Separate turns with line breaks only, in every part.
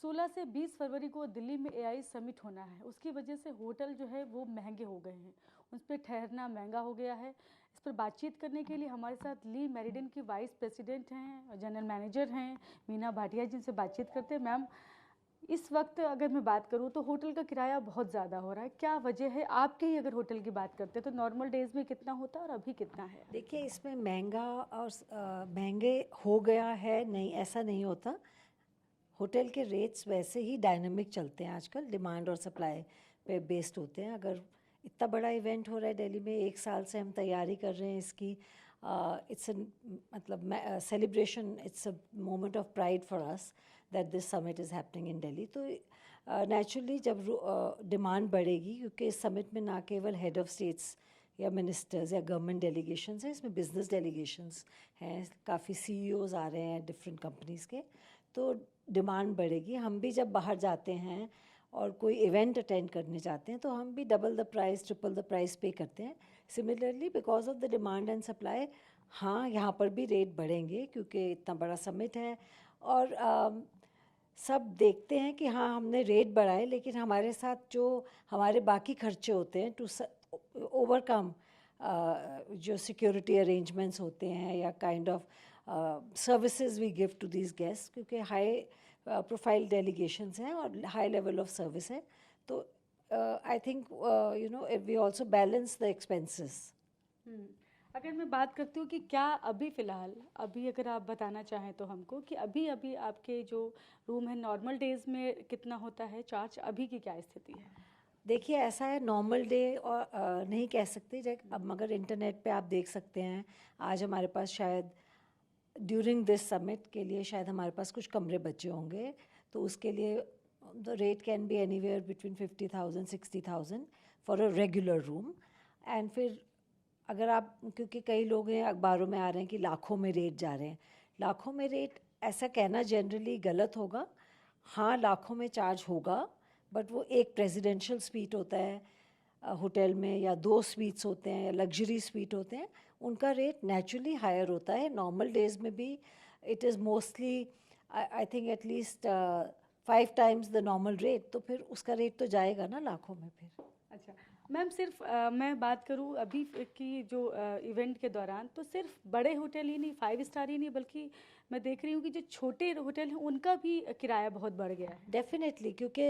16 से 20 फरवरी को दिल्ली में एआई समिट होना है। उसकी वजह से होटल जो है वो महंगे हो गए हैं, उस पर ठहरना महंगा हो गया है। इस पर बातचीत करने के लिए हमारे साथ ली मेरिडियन की वाइस प्रेसिडेंट हैं और जनरल मैनेजर हैं मीना भाटिया, जिनसे बातचीत करते हैं। मैम, इस वक्त अगर मैं बात करूं तो होटल का किराया बहुत ज़्यादा हो रहा है, क्या वजह है? आपके ही अगर होटल की बात करते हैं तो नॉर्मल डेज में कितना होता है और अभी कितना है?
देखिए, इसमें महंगा और महंगे हो गया है नहीं, ऐसा नहीं होता। होटल के रेट्स वैसे ही डायनामिक चलते हैं आजकल, डिमांड और सप्लाई पे बेस्ड होते हैं। अगर इतना बड़ा इवेंट हो रहा है दिल्ली में, 1 साल से हम तैयारी कर रहे हैं इसकी, इट्स मतलब celebration, it's a moment of pride for us that this summit is happening in Delhi. तो नेचुरली जब डिमांड बढ़ेगी, क्योंकि इस समिट में ना केवल हेड ऑफ स्टेट्स या मिनिस्टर्स या गवर्नमेंट डेलीगेशंस हैं, इसमें बिजनेस डेलीगेशंस हैं, काफ़ी सीईओज आ रहे हैं डिफरेंट कंपनीज़ के, तो डिमांड बढ़ेगी। हम भी जब बाहर जाते हैं और कोई इवेंट अटेंड करने जाते हैं तो हम भी double the price, triple the price पे करते हैं। Similarly because of the demand and supply, हाँ, यहाँ पर भी रेट बढ़ेंगे क्योंकि इतना बड़ा समिट है। और सब देखते हैं कि हाँ, हमने रेट बढ़ाए, लेकिन हमारे साथ जो हमारे बाकी खर्चे होते हैं टू ओवरकम, जो सिक्योरिटी अरेंजमेंट्स होते हैं या kind of services we give to these guest, क्योंकि हाई प्रोफाइल डेलीगेशंस हैं और हाई लेवल ऑफ सर्विस है, तो I think we also balance the expenses.
अगर मैं बात करती हूँ कि क्या अभी फ़िलहाल, अभी अगर आप बताना चाहें तो हमको कि अभी अभी आपके जो रूम है नॉर्मल डेज में कितना होता है चार्ज, अभी की क्या स्थिति है?
देखिए, ऐसा है, नॉर्मल डे और नहीं कह सकते। अब मगर इंटरनेट पे आप देख सकते हैं, आज हमारे पास शायद ड्यूरिंग दिस समिट के लिए शायद हमारे पास कुछ कमरे बचे होंगे, तो उसके लिए the rate can be anywhere between 50,000 60,000 for a regular room. And फिर अगर आप, क्योंकि कई लोग हैं अखबारों में आ रहे हैं कि लाखों में रेट जा रहे हैं, लाखों में रेट ऐसा कहना जनरली गलत होगा। हाँ, लाखों में चार्ज होगा, बट वो एक प्रेसिडेंशियल स्वीट होता है होटल में, या 2 स्वीट्स होते हैं, या लग्जरी स्वीट होते हैं, उनका रेट नेचुरली हायर होता है। नॉर्मल डेज में भी it is mostly, I think at least 5 times the normal rate, तो फिर उसका रेट तो जाएगा ना लाखों में फिर।
अच्छा मैम, सिर्फ मैं बात करूँ अभी की जो इवेंट के दौरान, तो सिर्फ बड़े होटल ही नहीं, 5 स्टार ही नहीं, बल्कि मैं देख रही हूँ कि जो छोटे होटल हैं उनका भी किराया बहुत बढ़ गया है।
डेफिनेटली, क्योंकि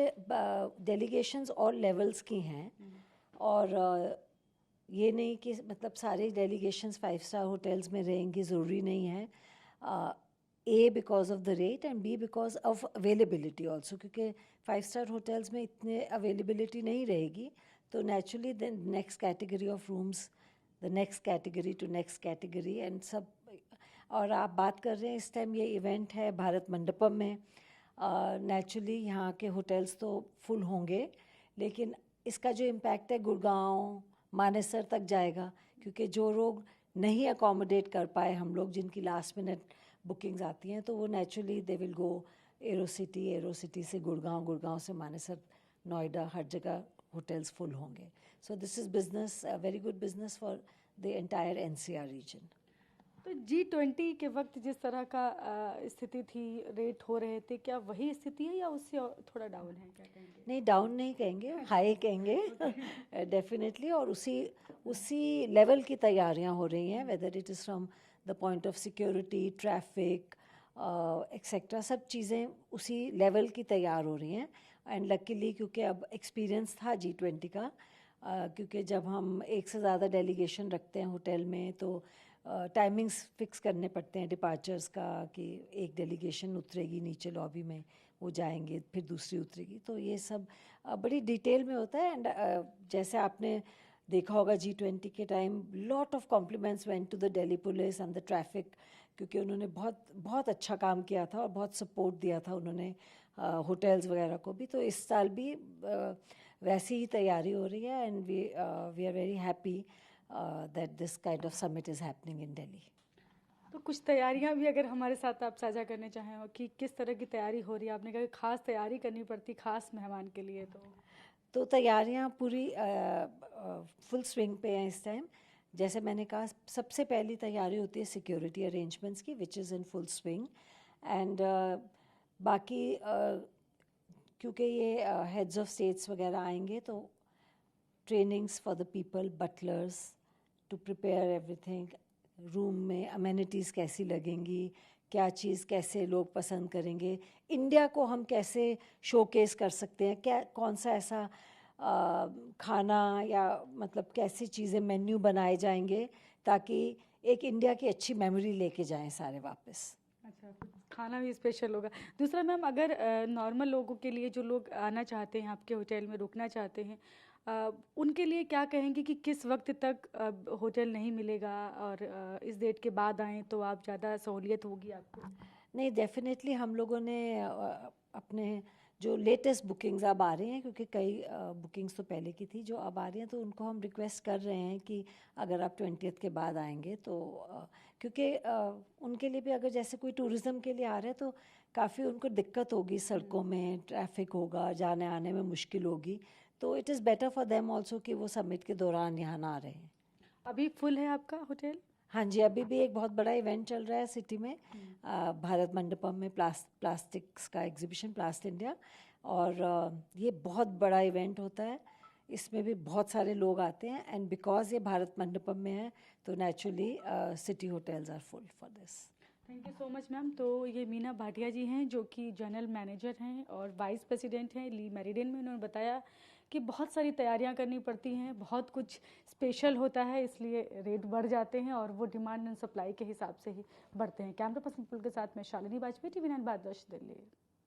डेलीगेशंस और लेवल्स की हैं, और ये नहीं कि मतलब सारे डेलीगेशंस 5 स्टार होटल्स में रहेंगी, ज़रूरी नहीं है। A because of the rate and B because of availability also, क्योंकि 5 स्टार होटल्स में इतने अवेलेबिलिटी नहीं रहेगी, तो naturally the next category of rooms, the next category to next category and सब। और आप बात कर रहे हैं, इस टाइम ये इवेंट है भारत मंडपम में, नेचुरली यहाँ के होटल्स तो फुल होंगे, लेकिन इसका जो इम्पैक्ट है गुड़गांव, मानेसर तक जाएगा, क्योंकि जो लोग नहीं अकोमोडेट कर पाए, हम लोग जिनकी लास्ट मिनट बुकिंग्स आती हैं, तो वो naturally they will go arrow city से गुड़गांव, गुड़गांव से मानेसर, नोएडा, हर जगह होटल्स फुल होंगे। So this is business, very good business for the entire NCR region.
तो G20 के वक्त जिस तरह का स्थिति थी, रेट हो रहे थे, क्या वही स्थिति है या उससे थोड़ा डाउन है, क्या कहेंगे?
नहीं, डाउन नहीं कहेंगे, हाई कहेंगे डेफिनेटली। और उसी उसी लेवल की तैयारियां हो रही हैं, whether it is from the point of security, traffic etcetera, सब चीज़ें उसी लेवल की तैयार हो रही हैं। एंड लकीली, क्योंकि अब एक्सपीरियंस था G20 का, क्योंकि जब हम एक से ज़्यादा डेलीगेशन रखते हैं होटल में, तो टाइमिंग्स फिक्स करने पड़ते हैं डिपार्चर्स का, कि एक डेलीगेशन उतरेगी नीचे लॉबी में, वो जाएंगे, फिर दूसरी उतरेगी, तो ये सब बड़ी डिटेल में होता है। एंड जैसे आपने देखा होगा G20 के time, lot of compliments went to the Delhi police and the traffic, क्योंकि उन्होंने बहुत बहुत अच्छा काम किया था और बहुत सपोर्ट दिया था उन्होंने होटल्स वगैरह को भी। तो इस साल भी वैसी ही तैयारी हो रही है, and we are very happy that this kind of summit is happening in Delhi.
तो कुछ तैयारियां भी अगर हमारे साथ आप साझा करने चाहें कि किस तरह की तैयारी हो रही है? आपने कहा कि खास तैयारी करनी पड़ती खास मेहमान के लिए,
तो तैयारियां पूरी फुल स्विंग पे हैं इस टाइम। जैसे मैंने कहा, सबसे पहली तैयारी होती है सिक्योरिटी अरेंजमेंट्स की, which is in full swing. And बाकी क्योंकि ये हेड्स ऑफ स्टेट्स वगैरह आएंगे तो trainings for the people, butlers to prepare everything, room में अमेनिटीज़ कैसी लगेंगी, क्या चीज़ कैसे लोग पसंद करेंगे, इंडिया को हम कैसे शोकेस कर सकते हैं, क्या कौन सा ऐसा खाना या मतलब कैसी चीज़ें मेन्यू बनाए जाएंगे ताकि एक इंडिया की अच्छी मेमोरी लेके जाएं सारे वापस।
अच्छा, खाना भी स्पेशल होगा। दूसरा मैम, अगर नॉर्मल लोगों के लिए जो लोग आना चाहते हैं आपके होटल में रुकना चाहते हैं, उनके लिए क्या कहेंगे कि किस वक्त तक होटल नहीं मिलेगा और इस डेट के बाद आएँ तो आप ज़्यादा सहूलियत होगी आपको?
नहीं, डेफिनेटली हम लोगों ने अपने जो लेटेस्ट बुकिंग्स अब आ रही हैं, क्योंकि कई बुकिंग्स तो पहले की थी जो अब आ रही हैं, तो उनको हम रिक्वेस्ट कर रहे हैं कि अगर आप 20th के बाद आएंगे तो क्योंकि उनके लिए भी अगर जैसे कोई टूरिज़्म के लिए आ रहे हैं तो काफ़ी उनको दिक्कत होगी, सड़कों में ट्रैफिक होगा, जाने आने में मुश्किल होगी, तो it is better for them also कि वो समिट के दौरान यहाँ ना रहे हैं।
अभी फुल है आपका होटल?
हाँ जी, अभी भी एक बहुत बड़ा इवेंट चल रहा है सिटी में, भारत मंडपम में प्लास्टिक्स का एग्जीबिशन, प्लास्ट इंडिया, और ये बहुत बड़ा इवेंट होता है, इसमें भी बहुत सारे लोग आते हैं, एंड बिकॉज ये भारत मंडपम में है तो naturally city hotels are full for this.
Thank you so much ma'am. तो ये मीना भाटिया जी हैं जो कि जनरल मैनेजर हैं और वाइस प्रेसिडेंट हैं ली मेरिडियन में। उन्होंने बताया कि बहुत सारी तैयारियां करनी पड़ती हैं, बहुत कुछ स्पेशल होता है, इसलिए रेट बढ़ जाते हैं और वो डिमांड एंड सप्लाई के हिसाब से ही बढ़ते हैं। कैमरा पर्सन पुल के साथ में शालिनी वाजपेयी, TV9 भारतवर्ष, दिल्ली।